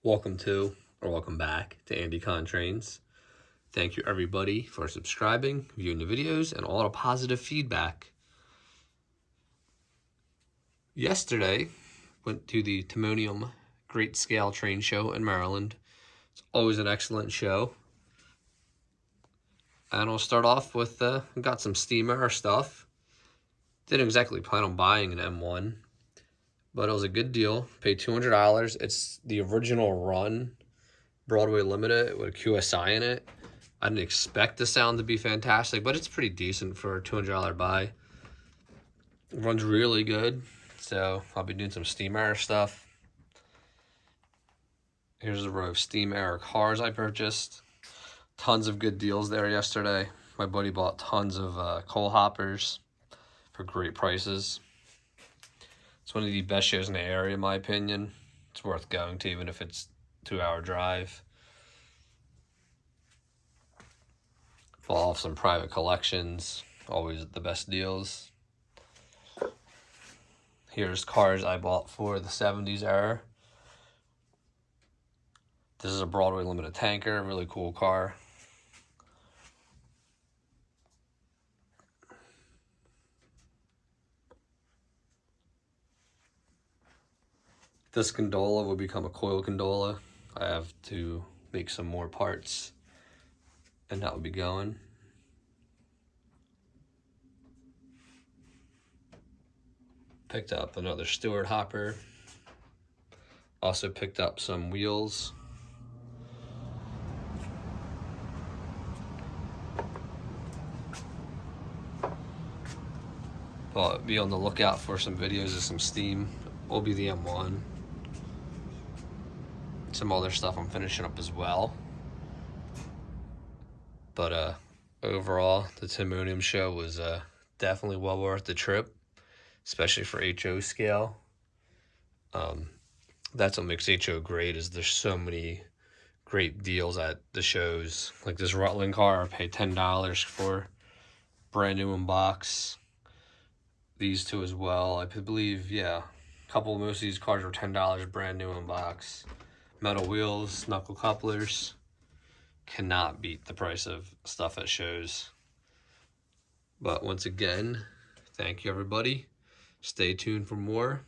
Welcome back to Andy Contrains. Thank you everybody for subscribing, viewing the videos, and all the positive feedback. Yesterday, went to the Timonium Great Scale Train Show in Maryland. It's always an excellent show. And I'll start off with, got some Steam Air stuff. Didn't exactly plan on buying an M1, but it was a good deal. Paid $200. It's the original run Broadway Limited with a QSI in it. I didn't expect the sound to be fantastic, but it's pretty decent for a $200 buy. It runs really good, so I'll be doing some Steam Air stuff. Here's a row of Steam Air cars I purchased. Tons of good deals there yesterday. My buddy bought tons of coal hoppers for great prices. It's one of the best shows in the area, in my opinion. It's worth going to, even if it's a 2-hour drive. Fall off some private collections, always the best deals. Here's cars I bought for the 70s era. This is a Broadway Limited tanker, really cool car. This gondola will become a coil gondola. I have to make some more parts, and that will be going. Picked up another Stewart hopper. Also picked up some wheels. But be on the lookout for some videos of some Steam. Will be the M1. Some other stuff I'm finishing up as well. But overall, the Timonium show was definitely well worth the trip, especially for HO scale. That's what makes HO great, is there's so many great deals at the shows. Like this Rutland car I paid $10 for, brand new in box. These two as well, I believe, yeah. Most of these cars were $10 brand new in box. Metal wheels, knuckle couplers. Cannot beat the price of stuff at shows. But once again, thank you everybody. Stay tuned for more.